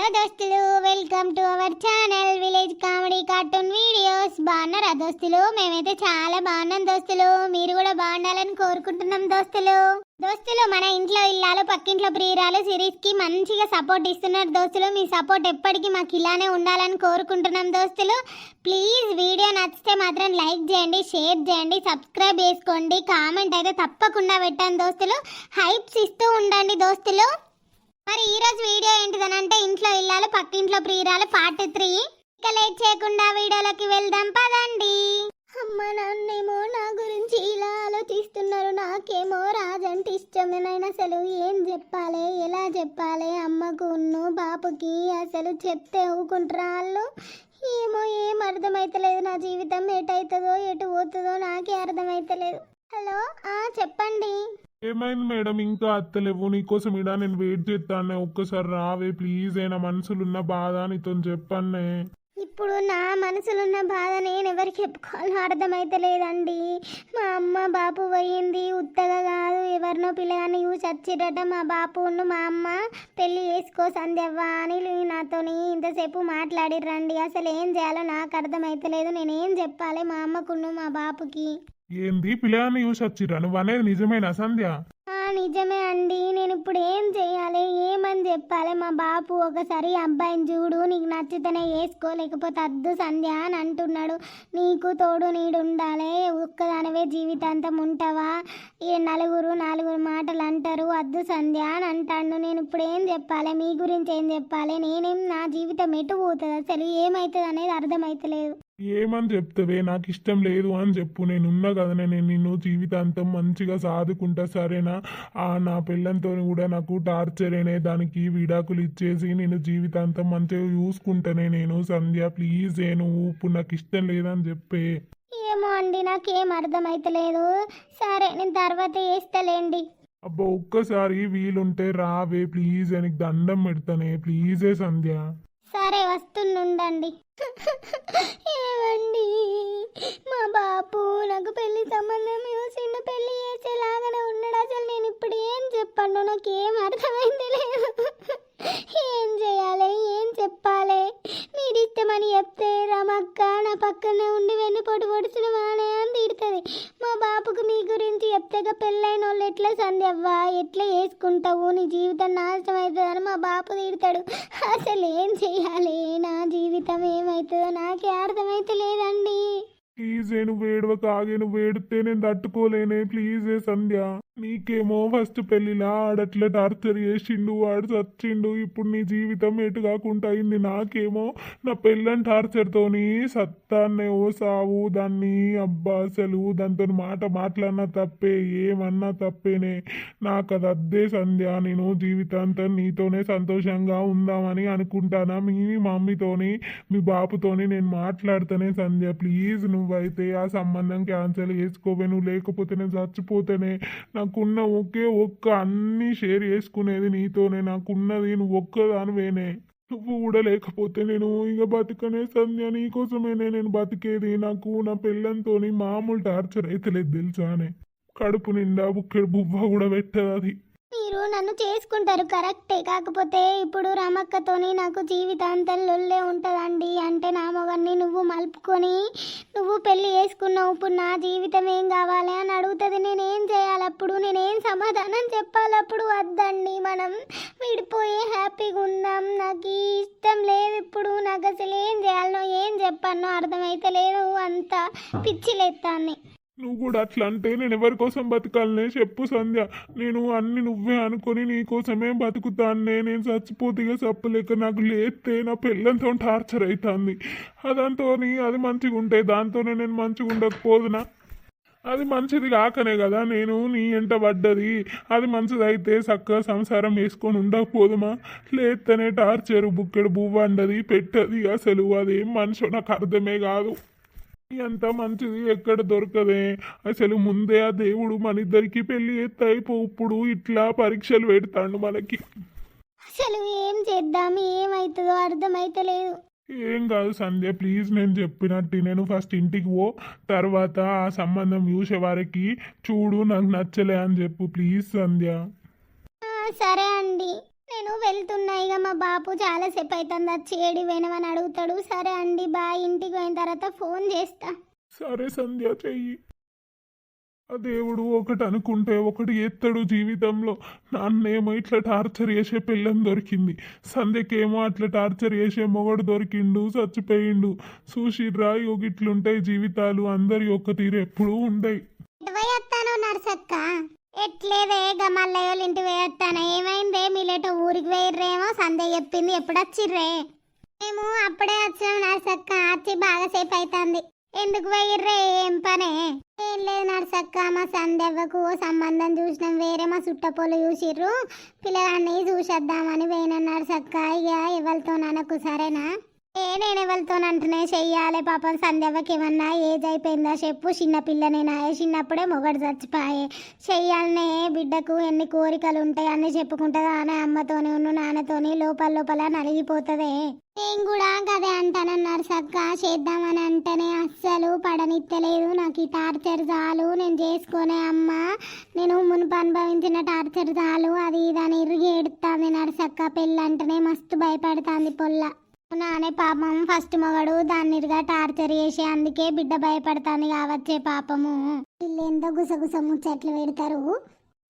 Hello దోస్తులు, welcome to our channel village comedy cartoon videos. బాగున్నారా దోస్తులు? మేమైతే చాలా బాగున్నాం దోస్తులు. మీరు కూడా బాగుండాలని కోరుకుంటున్నాం దోస్తులు. మన ఇంట్లో ఇల్లాలు పక్కింట్లో ప్రియురాలు సిరీస్ కి మంచిగా సపోర్ట్ ఇస్తున్నారు దోస్తులు. మీ సపోర్ట్ ఎప్పటికీ మాకు ఇలానే ఉండాలని కోరుకుంటున్నాం దోస్తులు. ప్లీజ్ వీడియో నచ్చితే మాత్రం లైక్ చేయండి, షేర్ చేయండి, సబ్స్క్రైబ్ చేసుకోండి, కామెంట్ అయితే తప్పకుండా పెట్టండి దోస్తులు. హైప్స్ ఇస్తూ ఉండండి దోస్తులు. మరి ఈ రోజు వీడియో ఏంటిదనంటే ఇంట్లో ఇల్లాలు పక్కింట్లో ప్రియురాలు పార్ట్ 3. ఇక లేట్ చేయకుండా వీడియోలోకి వెళ్దాం పదండి. అమ్మ నాన్నేమో నా గురించి ఇలా ఆలోచిస్తున్నారు, నాకేమో రాజంటే ఇష్టమే. నేను అసలు ఏం చెప్పాలి, ఎలా చెప్పాలి అమ్మకు బాపుకి? అసలు చెప్తే ఊకుంటారా వాళ్ళు? ఏమో ఏం అర్థమైతలేదు. నా జీవితం ఎటవుతుందో ఎటు పోతుందో నాకే అర్థమైతలేదు. హలో, చెప్పండి. ఏమైంది మేడం, ఇంకా అత్తలేవు? నీకోసం ఇడా నేను వెయిట్ చేస్తానే. ఒక్కసారి రావే ప్లీజ్. నా మనసులున్న బాధ నీతో చెప్పన్నే. ఇప్పుడు నా మనసులున్న బాధ నేను ఎవరికి చెప్పుకోవాలో అర్థమైతలేదండి. మా అమ్మ బాపు పోయింది ఉత్తగా కాదు, ఎవరినో పిల్లగాని చచ్చిరట. మా బాపును మా అమ్మ పెళ్లి చేసుకో సంధ్యవ్వ అని నాతోని ఇంతసేపు మాట్లాడిర్రండి. అసలు ఏం చేయాలో నాకు అర్థమైతలేదు. నేనేం చెప్పాలి మా అమ్మకును మా బాపుకి? ఏంది పిల్లగాన్ని చూసి వచ్చిరా? నువ్వు అనేది నిజమేనా సంధ్య? నిజమే అండి. నేను ఇప్పుడు ఏం చెయ్యాలి, ఏమని చెప్పాలి? మా బాపు ఒకసారి అబ్బాయిని చూడు, నీకు నచ్చితేనే వేసుకో, లేకపోతే అద్దు సంధ్య అని అంటున్నాడు. నీకు తోడు నీడు ఉండాలి, ఒక్కదానివే జీవితాంతం ఉంటావా? నలుగురు మాటలు అంటారు, అద్దు సంధ్య అని అంటాడు. నేను ఇప్పుడు ఏం చెప్పాలి, మీ గురించి ఏం చెప్పాలి? నేనేం, నా జీవితం ఎటు పోతుంది, అసలు ఏమవుతుంది అనేది అర్థమైతలేదు. ఏమని చెప్తావే? నాకు ఇష్టం లేదు అని చెప్పు. నేనున్నా కదా, నేను నిన్ను జీవితాంతం మంచిగా సాదుకుంటా, సరేనా? నా పిల్లలతో కూడా నాకు టార్చరేనే, దానికి విడాకులు ఇచ్చేసి నేను జీవితాంతం మంచిగా చూసుకుంటానే నేను. సంధ్య ప్లీజ్, నువ్వు ఇప్పుడు నాకు ఇష్టం లేదని చెప్పే. ఏమో అండి, నాకేం అర్థమైతలేదు. సరే, నేను తర్వాత వేస్తలేండి. అబ్బా, ఒక్కసారి వీలుంటే రావే ప్లీజ్, నీకు దండం పెడతానే ప్లీజే సంధ్య. సరే, వస్తుండండి. ఏమండి, మా బాపు నాకు పెళ్లి సంబంధం చూసిండు, పెళ్లి చేసేలాగానే ఉన్నాడు. అసలు నేను ఇప్పుడు ఏం చెప్పండు, నాకు ఏం అర్థమైంది లేదు. ఏం చేయాలి, ఏం చెప్పాలి? మీరు ఇష్టమని చెప్తే రమక్క నా పక్కనే ఉండి వెన్నుపోటు పొడుచున వానే అని తిడుతుంది. మా బాపుకు మీ గురించి చెప్తేగా పెళ్ళైన వాళ్ళు ఎట్లా సంధ్యవ్వ, ఎట్లా వేసుకుంటావు, నీ జీవితం నాశనం అవుతుందని మా బాపు తిడతాడు. అసలు ఏం చెయ్యాలి, నా జీవితం ఏమవుతుందో నాకే అర్థమైతే లేదండి. ప్లీజే, నువ్వు ఏడవక ఆగే. నువ్వు ఏడితే నేను తట్టుకోలేనే ప్లీజే సంధ్య. నీకేమో ఫస్ట్ పెళ్లిలా ఆడట్లా టార్చర్ చేసిండు, వాడు చచ్చిండు, ఇప్పుడు నీ జీవితం ఎటు కాకుండా అయింది. నాకేమో నా పెళ్ళని టార్చర్తోని సత్తాన్నే ఓ సావు దాన్ని. అబ్బా, అసలు దాంతో మాట్లాడినా తప్పే, ఏమన్నా తప్పేనే. నాకు అది అద్దే సంధ్య. నేను జీవితాంతం నీతోనే సంతోషంగా ఉందామని అనుకుంటానా. మీ మమ్మీతోని మీ బాపుతోని నేను మాట్లాడుతానే సంధ్య. ప్లీజ్ నువ్వైతే ఆ సంబంధం క్యాన్సిల్ చేసుకోవే. నువ్వు లేకపోతే నేను చచ్చిపోతేనే. నాకున్న ఒక్క అన్ని షేర్ చేసుకునేది నీతోనే. నాకున్నది నువ్వు ఒక్కదానివేనే. నువ్వు కూడా లేకపోతే నేను ఇక బతికనే సంధ్య. నీకోసమేనే నేను బతికేది. నాకు నా పిల్లలతో మామూలు టార్చర్ అయితే లేదు తెలుసానే. కడుపు నిండా బుక్కెడు బువ్వ కూడా పెట్టదు అది. మీరు నన్ను చేసుకుంటారు కరెక్టే, కాకపోతే ఇప్పుడు రమక్కతోని నాకు జీవితాంతం లొల్లే ఉంటుందండి. అంటే నా మొగన్ని నువ్వు మలుపుకొని నువ్వు పెళ్లి చేసుకున్నావు, ఇప్పుడు నా జీవితం ఏం కావాలి అని అడుగుతుంది. నేనేం చేయాలి అప్పుడు? నేనేం సమాధానం చెప్పాలి అప్పుడు? వద్దండి, మనం విడిపోయి హ్యాపీగా ఉందాం, నాకు ఇష్టం లేదు ఇప్పుడు. నాకు అసలు ఏం చేయాలనో ఏం చెప్పానో అర్థమైతే లేదు, అంతా పిచ్చిలేస్తాన్ని. నువ్వు కూడా అట్లా అంటే నేను ఎవరి కోసం బతకాలనే చెప్పు సంధ్య. నేను అన్ని నువ్వే అనుకొని నీకోసమే బతుకుతానే. నేను చచ్చిపోతేగా చెప్పలేక నాకు లేస్తే నా పిల్లలతో టార్చర్ అవుతుంది. అదంతో అది మంచిగా ఉంటే దాంతోనే నేను మంచిగా ఉండకపోదునా? అది మంచిది కాకనే కదా నేను నీ ఎంట పడ్డది. అది మంచిది అయితే చక్కగా సంసారం వేసుకొని ఉండకపోదుమా? లేస్తేనే టార్చరు, బుక్కెడు బువ్వ అండది పెట్టది. అసలు అదేం మనిషి నాకు అర్థమే కాదు. ఎంత మంచిది ఎక్కడ దొరకదే. అసలు ముందే ఆ దేవుడు మన ఇద్దరికి పెళ్లి ఎత్తైపో, ఇప్పుడు ఇట్లా పరీక్షలు పెడతాడు మనకి. అసలు ఏం చేద్దాం, ఏమవుతుందో అర్థమైతలేదు. ఏం కాదు సంధ్య ప్లీజ్, నేను చెప్పినట్టు నేను ఫస్ట్ ఇంటికి పో, తర్వాత ఆ సంబంధం చూసే వారికి చూడు నాకు నచ్చలే అని చెప్పు ప్లీజ్ సంధ్య. సరే అండి. నేను వెళ్తున్నా, ఇక మా బాపు చాలాసేపు అవుతుంది వచ్చి ఏడి పోయినవని అడుగుతాడు. సరే అండి బాయ్, ఇంటికి పోయిన తర్వాత ఫోన్ చేస్తా. సరే సంధ్య, చెయ్యి. ఆ దేవుడు ఒకటి అనుకుంటే ఒకటి ఎత్తడు జీవితంలో. నాన్నేమో ఇట్లా టార్చర్ చేసే పిల్లని దొరికింది, సంధ్యకేమో అట్లా టార్చర్ చేసే మొగడు దొరికిండు, చచ్చిపోయిండు. చూసిర్రా ఇట్లుంటాయి జీవితాలు, అందరి ఒక్క తీరు ఎప్పుడూ ఉండయి. ఎటు పోయేస్తాను నర్సక్క? ఎట్లేదే గమల్లయ్యోళ్ళ ఇంటి పోయేస్తాను. ఏమైందే మీలేటో ఊరికి పోయిర్రేమో సందే చెప్పింది, ఎప్పుడు వచ్చిర్రే? మేము అప్పుడే వచ్చినాం నర్సక్క, వచ్చి బాగాసేపు అవుతుంది. ఎందుకు పోయిర్రే, ఏం పనే? ఏం లేదు నర్సక్క, మా సందేవకు సంబంధం చూసినాం, వేరే మా చుట్టపోలు చూసిర్రు, పిల్లగాన్ని చూసేద్దామని పోయినా నర్సక్క. ఇక ఎవరితో నాకు సరేనా? నేను ఎవరితోనంటనే చెయ్యాలి. పాపం సంధ్యవకి ఏమన్నా ఏజ్ అయిపోయిందా చెప్పు, చిన్న పిల్లనేనా, చిన్నప్పుడే మొగడు చచ్చిపోయే. చెయ్యాలనే బిడ్డకు ఎన్ని కోరికలు ఉంటాయి అన్నీ చెప్పుకుంటుందా అని అమ్మతోని ఉన్న నాన్నతోని లోపల లోపల నలిగిపోతుంది. నేను కూడా కదే అంటానన్నారు సక్క, చేద్దామని అంటేనే అస్సలు పడనిత్తలేదు. నాకు ఈ టార్చర్ చాలు, నేను చేసుకునే అమ్మ, నేను మునుపు అనుభవించిన టార్చర్ చాలు, అది ఇదని ఇరిగి ఎడుతుంది నర్సక్క. పెళ్ళంటేనే మస్తు భయపడుతుంది పొల్ల. నానే పాపం ఫస్ట్ మొగడు దాన్నిగా టార్చర్ చేసి అందుకే బిడ్డ భయపడుతుంది కావచ్చే పాపము. వీళ్ళు ఎంతో గుసగుస ముచ్చట్లు పెడతారు.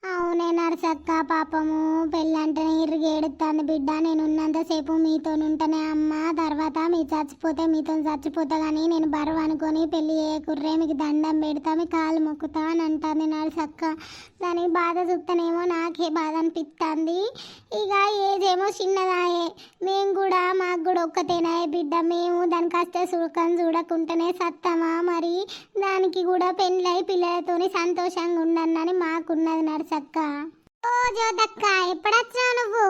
అవునే నర్సక్క, పాపము పెళ్ళంటేనే ఇరిగి ఏడుస్తుంది బిడ్డ. నేను ఉన్నంతసేపు మీతో ఉంటేనే అమ్మ, తర్వాత మీ చచ్చిపోతే మీతో చచ్చిపోతా కానీ నేను బరువు అనుకొని పెళ్ళి చేయకుర్రే, మీకు దండం పెడతా, మీ కాలు మొక్కుతా అని అంటుంది నర్సక్క. దానికి బాధ చూస్తేనేమో నాకే బాధ అనిపిస్తుంది. ఇక ఏదేమో చిన్నదాయే, మేము కూడా మాకు కూడా ఒక్కతేనాయే బిడ్డ, మేము దానికి వస్తే సుఖం చూడకుండానే సత్తమా, మరి దానికి కూడా పెళ్ళై పిల్లలతోని సంతోషంగా ఉండనని మాకున్నది నర్సక్క. ఓ జ్యోతక్క, ఎప్పుడొచ్చావు నువ్వు?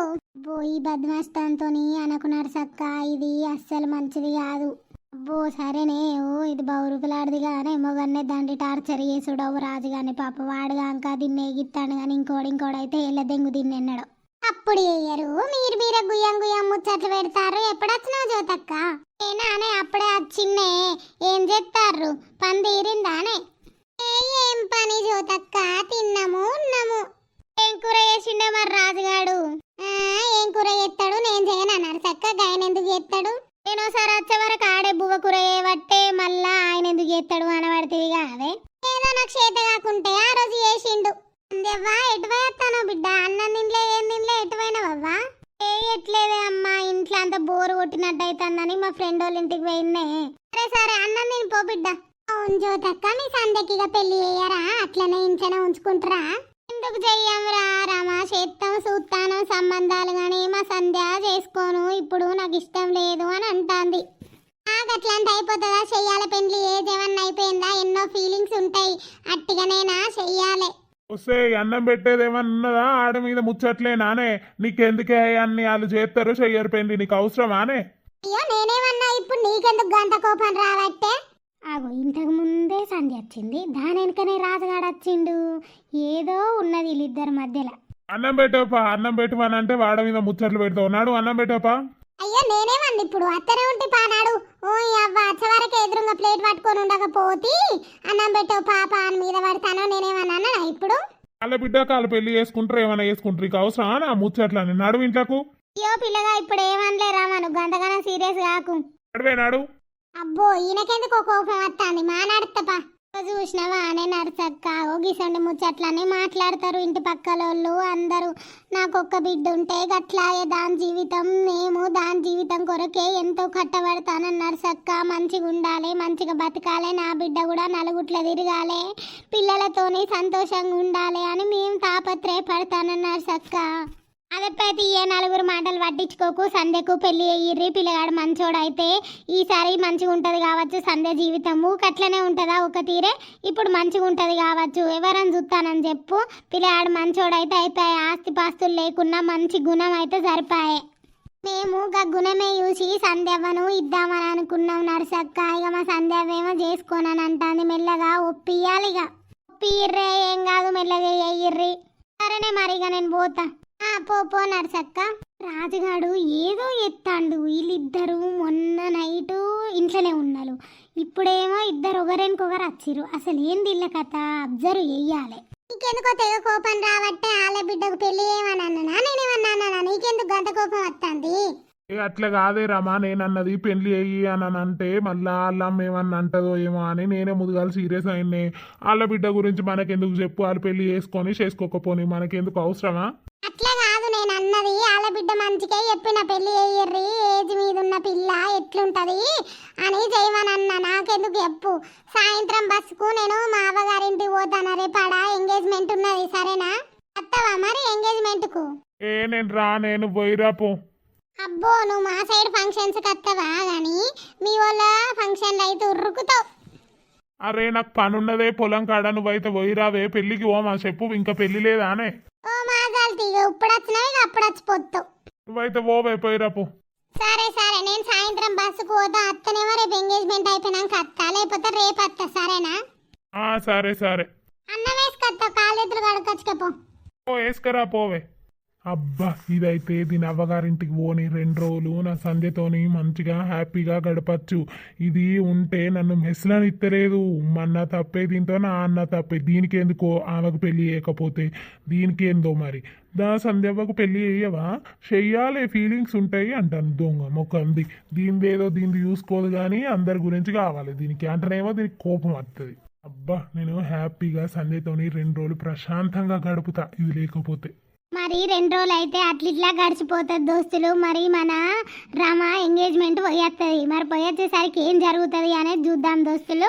ఈ బద్మాస్తంతో అనకు నర్సక్క, ఇది అస్సలు మంచిది కాదు. అబ్బో సరేనే, ఓ ఇది బౌరుకులాడిది కానీ మొగన్నే దాన్ని టార్చర్ చేసుడవు రాజు కానీ పాప వాడుగాక దీన్ని ఎగిస్తాడు కానీ ఇంకోడైతే ఎల్ల దెంగు దీన్ని ఎన్నడు. అప్పుడు వేయరు, మీరే గుయ్యం గుయ్యం ముచ్చట్లు పెడతారు. ఎప్పుడొచ్చినావు జ్యోతక్క? నేనానే అప్పుడే వచ్చిన్నే. ఏం చేస్తారు, పని తీరిందానే? ఏం పని జ్యోతక్క, తిన్నాము ఉన్నాము. ఏం కూర చేసిండే మరి రాజుగాడు? ఏం కూర చేస్తాడు, నేను చేయను నర్సక్క, గాయన ఎందుకు చేస్తాడు? నేను ఒకసారి వచ్చే వరకు ఆడే బువ్వ కూర చేయబట్టే మళ్ళా ఆయన ఎందుకు చేస్తాడు అనబడుతుంది కాదే. ఏదో నాకు చేత కాకుంటే ఆ రోజు చేసిండు. అందేవ్వా, ఎటు పోయేస్తాను బిడ్డ? అన్నం తినలే, ఏం తినలే, ఎటు పోయినావవ్వా? ఎట్లేదే అమ్మా, ఇంట్లో అంత బోరు కొట్టినట్టు అవుతుందని మా ఫ్రెండ్ వాళ్ళ ఇంటికి పోయినే. సరే అన్నం తినిపో బిడ్డ. అవును జ్యోతక్క, మీ సంధ్యకిగా పెళ్లి చేయరా? అట్లనే ఇంట్లోనే ఉంచుకుంటారా? ఎందుకు చెయ్యంరా రామా, చేత్తం చూస్తాను సంబంధాలు కానీ మా సంధ్య చేసుకోను, ఇప్పుడు నాకు ఇష్టం లేదు అని అంటాంది. నాకు అట్లాంటి అయిపోతుందా? చెయ్యాలి పెళ్లి, ఏజ్ ఏమన్నా అయిపోయిందా? ఎన్నో ఫీలింగ్స్ ఉంటాయి, అట్టిగానేనా చెయ్యాలి. వస్తే అన్నం పెట్టేదేమన్నా ఉన్నదా? ఆడ మీద ముచ్చట్లే నానే, నీకెందుకే అన్ని వాళ్ళు చేస్తారు చెయ్యరు పెళ్లి, నీకు అవసరమానే? అయ్యో నేనేమన్నా ఇప్పుడు, నీకెందుకు గంట కోపం రావట్టే? ఆగో ఇంతకు ముందే సంధ్య వచ్చింది, దాని వెనుకనే రాజుగాడు వచ్చిండు. ఏదో ఉన్నది వీళ్ళిద్దరి మధ్యలో. అన్నం పెట్టాపా, అన్నం పెట్టమని అంటే వాడ మీద ముచ్చట్లు పెడతావు. నాడు అన్నం పెట్టాపా. అయ్యో నేనేమండి ఇప్పుడు అత్తనే ఉంటే పానాడు. ఓ అవ్వ వచ్చేవరకు ఎదురుగా ప్లేట్ పట్టుకొని ఉండకపోతే అన్నం పెట్టావు పాప అని మీద పడతాను. నేనేమన్నా ఇప్పుడు? వాళ్ళ బిడ్డ కాళ్ళు పెళ్లి చేసుకుంటారు, ఏమైనా చేసుకుంటారు, ఇక అవసరమా నా ముచ్చట్లని? నడు ఇంట్లకు. అయ్యో పిల్లగా ఇప్పుడు ఏమనలేరా, మనం గంటగానే సీరియస్ కాకు. నడువే నాడు. అబ్బో ఈయనకెందుకు కోపం వస్తుంది, మాట్లాడతాపా. చూసినావా అనే నర్సక్క, గిసండి ముచ్చట్లని మాట్లాడతారు ఇంటి పక్కలోళ్ళు అందరూ. నాకొక్క బిడ్డ ఉంటే గట్లాగే దాని జీవితం, మేము దాని జీవితం కొరకే ఎంతో కట్టబడతానని నర్సక్క. మంచిగా ఉండాలి, మంచిగా బతకాలి, నా బిడ్డ కూడా నలుగుట్ల తిరగాలి, పిల్లలతోని సంతోషంగా ఉండాలి అని మేము తాపత్రయపడతానని నర్సక్క. అదైతే ఏ నలుగురు మాటలు పట్టించుకోకు, సంధ్యకు పెళ్లి అయ్యిర్రి, పిల్లగాడు మంచోడైతే ఈసారి మంచిగా ఉంటుంది కావచ్చు. సంధ్య జీవితం ఊకట్లనే ఉంటుందా ఒక తీరే? ఇప్పుడు మంచిగా ఉంటుంది కావచ్చు, ఎవరని చూస్తానని చెప్పు. పిల్లగాడు మంచోడైతే అయిపోయాయి, ఆస్తి పాస్తులు లేకున్నా మంచి గుణం అయితే సరిపాయే. మేము గుణమే చూసి సంధ్యవ్వను ఇద్దామని అనుకున్నాం నర్సక్క. ఇక మా సంధ్యవేమో చేసుకోనని అంటాంది. మెల్లగా ఒప్పియాలి, ఇక ఒప్పిర్రే, ఏం కాదు మెల్లగా అయ్యిర్రి. సరేనే మరి ఇక నేను పోతా. పో నర్సక్క. రాజుగాడు ఏదో ఎత్తాండు, వీళ్ళిద్దరూ మొన్న నైటు ఇంట్లోనే ఉన్నారు, ఇప్పుడేమో ఇద్దరు ఒకరికొకరు వచ్చిర్రు. అసలు ఏంది ఇళ్ళ కథ అబ్జర్వ్ చెయ్యాలి. నీకెందుకో తెగ కోపం రావట్టే ఆల బిడ్డకు పెళ్లి ఏమని అన్నానా నేనేమన్నా అన్నానా నీకెందుకు గంట కోపం వస్తుంది ఏ అట్లా కాదే రమా నేనన్నది పెళ్లి అయ్యి అని అంటే మళ్ళా వాళ్ళమ్మ ఏమన్నా అంటదో ఏమో అని నేనే ముదుగాలు సీరియస్ అయినే. వాళ్ళ బిడ్డ గురించి మనకెందుకు చెప్పు, వాళ్ళు పెళ్లి చేసుకొని చేసుకోకపోని మనకెందుకు అవసరమా? అట్లా కాదు నేను అన్నది ఆల బిడ్డ మంచికే చెప్పిన పెళ్లి అయ్యర్రి ఏజ్ మీద ఉన్న పిల్ల ఎట్లుంటది అని చేయమని అన్న. నాకెందుకు చెప్పు, సాయంత్రం బస్సుకు నేను మా అవ్వగారింటికి పోతాను. రేపాడ ఎంగేజ్మెంట్ ఉన్నది సరేనా? వస్తావా మరి ఎంగేజ్మెంట్ కు? నేను పోయిరా పో. అబ్బో నువ్వు మా సైడ్ ఫంక్షన్స్ కత్తవా గాని మీ వాళ్ళ ఫంక్షన్లు అయితే ఉరుకుతావు. అరే నాకు పనున్నదే పొలం కాడ, నువ్వైతే పోయిరావే పెళ్లికి పోమా చెప్పు, ఇంకా పెళ్లి లేదానే? ఓ మాజాలు తీగ ఇప్పుడు వచ్చినావు ఇక అప్పుడు వచ్చిపోతావు. నువ్వైతే పోవే పోయిరా పో. సరే సరే నేను సాయంత్రం బస్సుకు పోతా. అత్తనేమో రేపు ఎంగేజ్మెంట్ అయిపోయినాక అత్తా, లేకపోతే రేపు అత్తా సరేనా? సరే సరే. అన్నం వేసుకొత్తా, కాళ్ళెత్తులు కడుకొచ్చుకపో. వేసుకరా పోవే. అబ్బా ఇదైతే దీని అవ్వగారింటికి పోని 2 రోజులు నా సంధ్యతోని మంచిగా హ్యాపీగా గడపచ్చు. ఇది ఉంటే నన్ను మెస్లను ఇత్తలేదు. అన్న తప్పే దీంతో నా అన్న తప్పే. దీనికి ఎందుకో ఆమెకు పెళ్లి చేయకపోతే దీనికి ఏందో మరి. సంధ్యవ్వకు పెళ్లి చెయ్యవా? చెయ్యాలి, ఫీలింగ్స్ ఉంటాయి అంటాను దొంగ మొక్కంది. దీనిదేదో దీన్ని చూసుకోదు కానీ అందరి గురించి కావాలి దీనికి అంటేనేమో దీనికి కోపం వస్తుంది. అబ్బా నేను హ్యాపీగా సంధ్యతోని 2 రోజులు ప్రశాంతంగా గడుపుతా ఇది లేకపోతే. మరి 2 రోజులు అయితే అట్లిట్లా గడిచిపోతుంది దోస్తులు. మరి మన రమ ఎంగేజ్మెంట్ పోయేస్తుంది. మరి పోయొచ్చేసరికి ఏం జరుగుతుంది అనేది చూద్దాం దోస్తులు.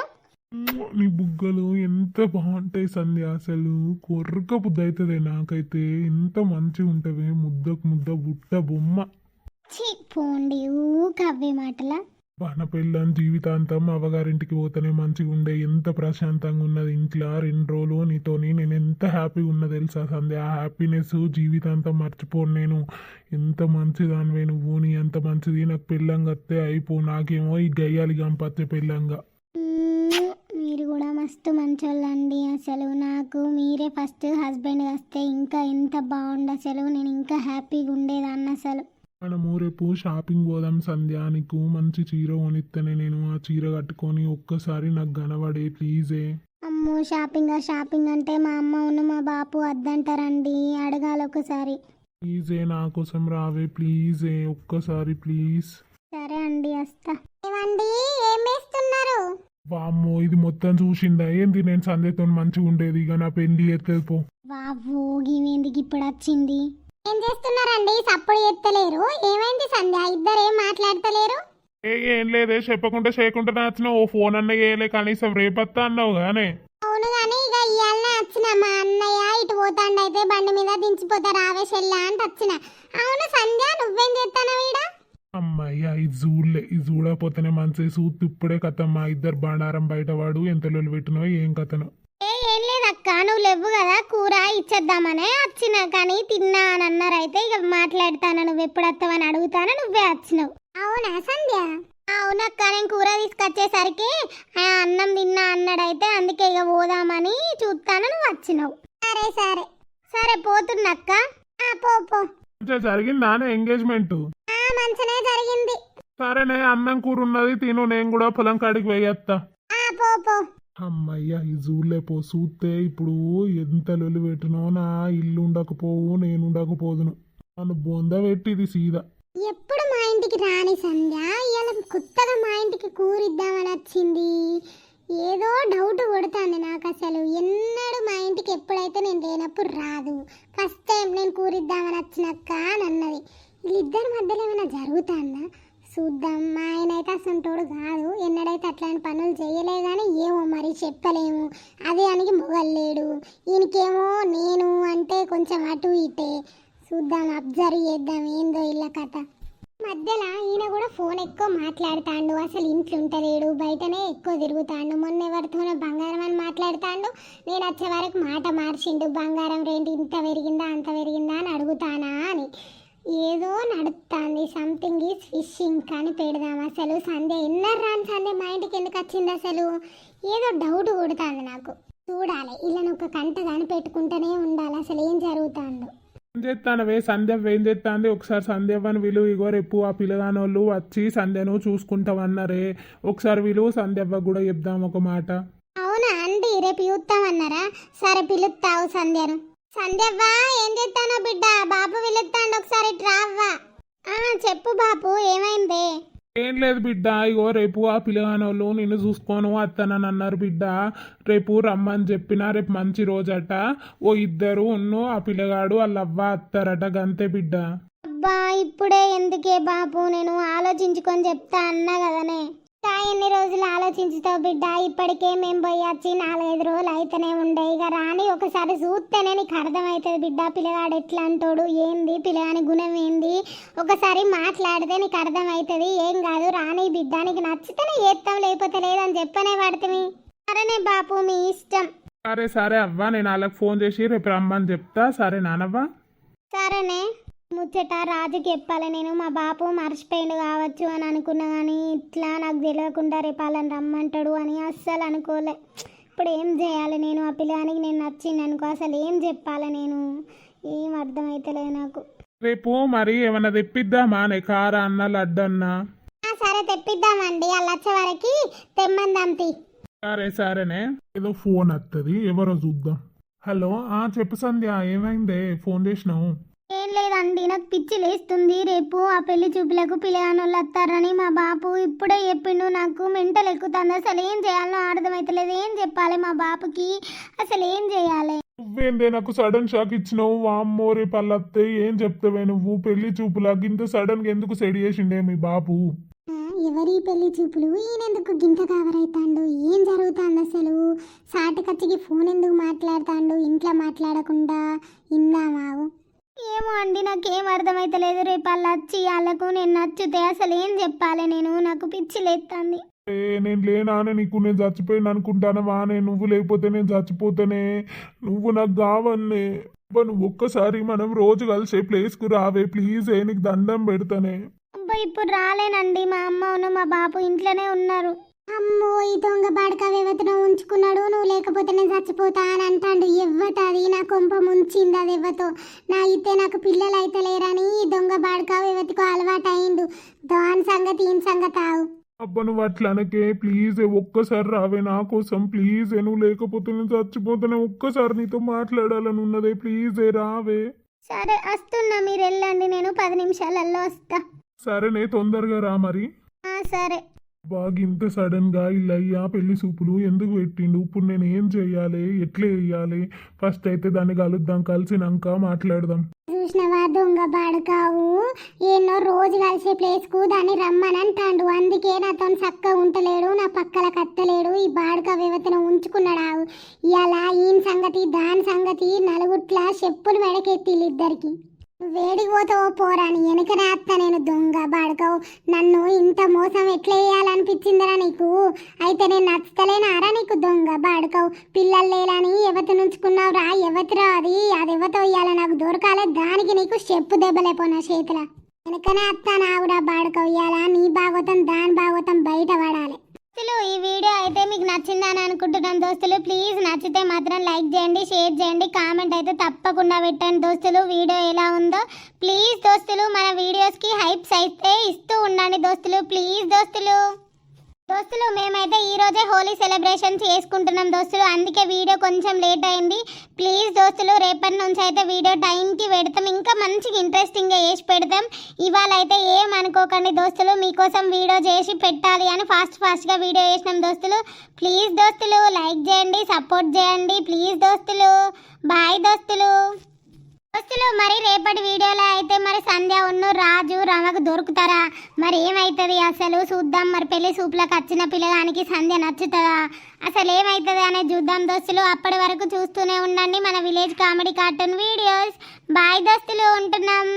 నీ బుగ్గలు ఎంత బాగుంటాయి సంధ్య, అసలు కొర్రక బుద్ధి అవుతుంది నాకైతే. ఎంత మంచిగా ఉంటవే, ముద్దకు ముద్ద బుట్ట బొమ్మ. పోండి ఊకవ్వే మాటలా. బాణ పెళ్ళని జీవితాంతం అవ్వగారింటికి పోతేనే మంచిగా ఉండే. ఎంత ప్రశాంతంగా ఉన్నది ఇంట్లో 2 రోజులు నీతోని. నేను ఎంత హ్యాపీగా ఉన్నా తెలుసా సంధ్య. ఆ హ్యాపీనెస్ జీవితాంతం మర్చిపోను నేను. ఎంత మంచిదానివే నువ్వు, నీ ఎంత మంచిది. నాకు పెళ్ళంగా వస్తే అయిపో, నాకేమో ఈ గయ్యాలి గంపత్తే పెళ్ళంగా. మీరు కూడా మస్తు మంచోళ్ళండి. అసలు నాకు మీరే ఫస్ట్ హస్బెండ్ వస్తే ఇంకా ఎంత బాగుండు. అసలు నేను ఇంకా హ్యాపీగా ఉండేదాన్ని. అసలు మనము రేపు షాపింగ్ పోదాం సంధ్య. నీకు మంచి చీర కొనిస్తేనే నేను ఆ చీర కట్టుకొని ఒక్కసారి నాకు కనబడే ప్లీజే. అమ్మో షాపింగ్ అంటే మా అమ్మ ఉన్న మా బాపు వద్దంటారండి. అడగాలి ఒకసారి. ప్లీజే నా కోసం రావే ప్లీజే ఒక్కసారి ప్లీజ్. సరే అండి వస్తా. ఏమండి ఏం వేస్తున్నారు? వామ్మో ఇది మొత్తం చూసిందా ఏంది? నేను సంధ్యతో మంచిగా ఉండేది, ఇక నా పెళ్లి ఎత్తది పో. బాబు గీవేందుకు ఇప్పుడు వచ్చింది? ఏం చేస్తున్నారండి? సప్పుడు ఎత్తలేరు. ఏమైంది సంధ్య? ఇద్దరు ఏం మాట్లాడతలేరు? ఏం లేదే, చెప్పకుండా చేయకుండా వచ్చిన ఓ ఫోన్ అన్న చేయలే, కనీసం రేపత్తా అన్నావు గానే. అవును గాని ఇక ఇవాళనే వచ్చిన. మా అన్నయ్య ఇటు పోతాండు అయితే బండి మీద దించిపోతారు ఆవేశల్లా అంటే వచ్చిన. అవును సంధ్య నువ్వేం చేస్తానో వీడ? అమ్మయ్య ఇది చూడలే, ఇది చూడకపోతేనే మంచి సూత్ ఇప్పుడే కథమ్మా. ఇద్దరు బండారం బయటవాడు ఎంత లొల్లి పెట్టినో ఏం కథను. ఏం లేదక్క నువ్వు లేవు కదా, కూర ఇచ్చేద్దామనే వచ్చిన. కానీ తిన్నా అని అన్నారైతే ఇక మాట్లాడతాను. నువ్వు ఎప్పుడు వస్తావని అడుగుతాను, నువ్వే వచ్చినావు. అవునా సంధ్య? అవునక్క నేను కూర తీసుకొచ్చేసరికి అన్నం తిన్నా అన్నాడైతే అందుకే ఇక పోదామని చూస్తాను, నువ్వు వచ్చినావు. సరే సరే సరే పోతున్నక్క. పో జరిగిందానే ఎంగేజ్మెంట్? మంచినే జరిగింది. సరేనే అన్నం కూర ఉన్నది తిను, నేను కూడా పొలం కాడికి పోయేస్తా. పో అమ్మయ్య ఈ జూలే పో. చూస్తే ఇప్పుడు ఎంత లొల్లి పెట్టినో నా ఇల్లు ఉండకపోవు, నేను ఉండకపోదును. నన్ను బొంద పెట్టిది సీదా. ఎప్పుడు మా ఇంటికి రాని సంధ్య ఇవాళ కొత్తగా మా ఇంటికి కూరిద్దామని వచ్చింది. ఏదో డౌట్ కొడుతుంది నాకు. అసలు ఎన్నడూ మా ఇంటికి ఎప్పుడైతే నేను లేనప్పుడు రాదు. ఫస్ట్ టైం నేను కూరిద్దామని వచ్చినక్క అని అన్నది. వీళ్ళిద్దరి మధ్యలో ఏమైనా జరుగుతుందా చూద్దాం. మా ఆయన అయితే అసంటోడు కాదు, ఎన్నడైతే అట్లాంటి పనులు చేయలే. కానీ ఏమో మరి చెప్పలేము. అదే అనికి మొగలేడు. ఈయనకేమో నేను అంటే కొంచెం అటు ఇటే. చూద్దాం, అబ్జర్వ్ చేద్దాం ఏందో ఇళ్ళ కథ. మధ్యలో ఈయన కూడా ఫోన్ ఎక్కువ మాట్లాడుతాండు. అసలు ఇంట్లో ఉంటలేడు, బయటనే ఎక్కువ తిరుగుతాండు. మొన్న ఎవరితోనో బంగారం అని మాట్లాడుతాండు. నేను వచ్చే వరకు మాట మార్చిండు. బంగారం రేంటి ఇంత పెరిగిందా అంత పెరిగిందా అని అడుగుతానా అని. ఏదో నడుస్తుంది. సంథింగ్ ఈజ్ ఫిషింగ్ కానీ పెడదాం. అసలు సంధ్య ఎన్నర్ రాని సంధ్య మా ఇంటికి ఎందుకు వచ్చింది? అసలు ఏదో డౌట్ కొడుతుంది నాకు. చూడాలి, ఇలా ఒక కంట కానీ పెట్టుకుంటూనే ఉండాలి. అసలు ఏం జరుగుతుందో. ఏం చేస్తానవే సంధ్య? ఏం చేస్తాంది? ఒకసారి సంధ్యవ్వని విలువ. ఇగో రేపు ఆ పిల్లగానోళ్ళు వచ్చి సంధ్యను చూసుకుంటామన్నారే, ఒకసారి విలువ సంధ్యవ్వ కూడా చెప్దాం ఒక మాట. అవునా అండి? రేపు చూస్తామన్నారా? సరే పిలుస్తావు సంధ్యను. సంధ్యవ్వా ఏం చేస్తానో బిడ్డ, బాపు పిలుస్తాండు ఒకసారి ట్రావ్వా. చెప్పు బాపు ఏమైంది? ఏం లేదు బిడ్డ, ఇగో రేపు ఆ పిల్లగానోళ్ళు నిన్ను చూసుకోను వస్తానని అన్నారు బిడ్డ. రేపు రమ్మని చెప్పినా రేపు మంచి రోజట. ఓ ఇద్దరు ఆ పిల్లగాడు వాళ్ళ అవ్వ వస్తారట, గంతే బిడ్డ. అబ్బా ఇప్పుడే ఎందుకే బాపు, నేను ఆలోచించుకొని చెప్తా అన్నా కదనే. ఎన్ని రోజులు ఆలోచించుతావు బిడ్డ, ఇప్పటికే మేము పోయి వచ్చి 4-5 రోజులు అయితేనే ఉండే. ఇక రాని ఒకసారి చూస్తేనే నీకు అర్థమవుతుంది బిడ్డ, పిల్లగాడు ఎట్లా అంటాడు ఏంది, పిల్లగాని గుణం ఏంది. ఒకసారి మాట్లాడితే నీకు అర్థమవుతుంది. ఏం కాదు రాని బిడ్డ, నీకు నచ్చితేనే చేస్తాం, లేకపోతే లేదని చెప్పనే పడుతుంది. సరేనే బాపు మీ ఇష్టం. సరే సరే అవ్వ, నేను వాళ్ళకి ఫోన్ చేసి రేపు రమ్మని చెప్తా. సరే నానవ్వ. సరేనే. ముచ్చట రాజుకి చెప్పాలి నేను, మా బాపు మర్చిపోయిండు కావచ్చు అని అనుకున్నా, కానీ ఇట్లా నాకు తెలియకుండా రేపు వాళ్ళని రమ్మంటాడు అని అస్సలు అనుకోలే. ఇప్పుడు ఏం చేయాలి నేను? ఆ పిల్లగానికి నేను నచ్చింది అనుకో, అసలు ఏం చెప్పాలి నేను? ఏం అర్థమవుతలేదు నాకు. రేపు మరి ఏమన్నా తెప్పిద్దామా? కారా అన్న లడ్డు అన్నా? సరే తెప్పిద్దామండి, వాళ్ళు వచ్చే వరకు తెమ్మందాంతి. సరే సరేనే. ఏదో ఫోన్ వస్తుంది, ఎవరో చూద్దాం. హలో, చెప్పు సంధ్య, ఏమైందే ఫోన్ చేసినావు? ఏం లేదండి, నాకు పిచ్చి లేస్తుంది. రేపు ఆ పెళ్లి చూపులకు పిల్లగానోళ్ళు వస్తారని మా బాపు ఇప్పుడే చెప్పిండు. నాకు మెంటల్ ఎక్కుతుంది, అసలు ఏం చేయాలో అర్థమవుతలేదు. ఏం చెప్పాలి మా బాపుకి, అసలు ఏం చేయాలి? నువ్వేందే నాకు సడన్ షాక్ ఇచ్చినావు? వామ్మో రేపు అల్లత్తే ఏం చెప్తావే నువ్వు? పెళ్లి చూపులకు ఇంత సడన్ గా ఎందుకు సెడి చేసిండే మీ బాపు? ఎవరి పెళ్లి చూపులు, ఈయనెందుకు గింత కావరైతాండు? ఏం జరుగుతాంది అసలు? సాటికచ్చికి ఫోన్ ఎందుకు మాట్లాడుతాండు? ఇంట్లో మాట్లాడకుండా ఇందామావు. ఏమో అండి, నాకేం అర్థమైతలేదు. రేపు వాళ్ళు వచ్చి వాళ్ళకు నేను నచ్చితే అసలు ఏం చెప్పాలి నేను? నాకు పిచ్చి లేస్తుంది. నేను లేనానే నీకు? నేను చచ్చిపోయిన అనుకుంటానా వానే? నువ్వు లేకపోతే నేను చచ్చిపోతానే. నువ్వు నాకు కావన్నే. నువ్వు ఒక్కసారి మనం రోజు కలిసే ప్లేస్కు రావే ప్లీజ్, నీకు దండం పెడతానే. అబ్బా ఇప్పుడు రాలేనండి, మా అమ్మను మా బాపు ఇంట్లోనే ఉన్నారు. అమ్మో ఈ దొంగ బాడక వ్యవతను ఉంచుకున్నాడు. నువ్వు లేకపోతే నేను చచ్చిపోతా అని అంటాడు. ఎవ్వతది నా కొంప ముంచింది, అది ఎవ్వతో. నా అయితే నాకు పిల్లలు అయితే లేరని ఈ దొంగ బాడక వ్యవతికి అలవాటు అయిండు. దాని సంగతి ఈయన సంగతి ఆవు. అబ్బా నువ్వు అట్లా అనకే ప్లీజ్, ఒక్కసారి రావే నా కోసం ప్లీజ్. నువ్వు లేకపోతే నేను చచ్చిపోతానే. ఒక్కసారి నీతో మాట్లాడాలని ఉన్నదే, ప్లీజ్ రావే. సరే వస్తున్నా, మీరు వెళ్ళండి, నేను 10 నిమిషాలలో వస్తా. సరేనే, తొందరగా రా మరి. సరే. బాగా ఇంత సడన్ గా ఇల్లయ్యా పెళ్లి సూపులు ఎందుకు పెట్టిండు? ఇప్పుడు నేను ఏం చెయ్యాలి, ఎట్లా వేయాలి? ఫస్ట్ అయితే దాన్ని కలుద్దాం, కలిసినాక మాట్లాడదాం. చూసినవా దొంగ బాడకావు, ఎన్నో రోజు కలిసే ప్లేస్ కు దాన్ని రమ్మని అంటాడు. అందుకే నాతో చక్కగా ఉంటలేడు, నా పక్కల కత్తలేడు. ఈ బాడక వ్యవతను ఉంచుకున్నాడు. ఇలా ఈయన సంగతి దాని సంగతి నలుగుట్ల చెప్పులు మెడకెత్తిళ్ళు ఇద్దరికి. వేడికి పోతావో పోరాని వెనకనే అత్త నేను. దొంగ బాడకవు, నన్ను ఇంత మోసం ఎట్లా వేయాలనిపించిందిరా నీకు? అయితే నేను నచ్చలేనారా నీకు? దొంగ బాడకవు, పిల్లలు లేలని ఎవతి నుంచుకున్నావురా? ఎవతిరా అది? అది ఎవతో ఇయ్యాల నాకు దొరకాలే, దానికి నీకు చెప్పు దెబ్బలేపోనా చేతుల. వెనకనే అత్త నావురా బాడకవు, ఇయ్యాల నీ భాగవతం దాని భాగవతం బయట పడాలి. ఈ వీడియో అయితే మీకు నచ్చిందని అనుకుంటున్నాను దోస్తులు. ప్లీజ్ నచ్చితే మాత్రం లైక్ చేయండి, షేర్ చేయండి, కామెంట్ అయితే తప్పకుండా పెట్టండి దోస్తులు. వీడియో ఎలా ఉందో ప్లీజ్ దోస్తులు మన వీడియోస్కి హైప్స్ అయితే ఇస్తూ ఉండండి దోస్తులు. ప్లీజ్ దోస్తులు. మేమైతే ఈ రోజే హోలీ సెలబ్రేషన్స్ చేసుకుంటున్నాం దోస్తులు, అందుకే వీడియో కొంచెం లేట్ అయింది. ప్లీజ్ దోస్తులు రేపటి నుంచి అయితే వీడియో టైంకి పెడతాం, ఇంకా మంచిగా ఇంట్రెస్టింగ్గా చేసి పెడతాం. ఇవాళ అయితే ఏమనుకోకండి దోస్తులు, మీకోసం వీడియో చేసి పెట్టాలి అని ఫాస్ట్గా వీడియో చేసినాం దోస్తులు. ప్లీజ్ దోస్తులు లైక్ చేయండి, సపోర్ట్ చేయండి ప్లీజ్ దోస్తులు. బాయ్ దోస్తులు. మరి రేపటి వీడియోలో అయితే మరి సంధ్య ఉన్ను రాజు రమకు దొరుకుతారా? మరి ఏమవుతుంది అసలు చూద్దాం. మరి పెళ్లి సూపులకు వచ్చిన పిల్లగానికి సంధ్య నచ్చుతుందా? అసలు ఏమవుతుంది అనేది చూద్దాం దోస్తులు. అప్పటి వరకు చూస్తూనే ఉండండి మన village comedy cartoon videos. Bye దోస్తులు, ఉంటున్నాం.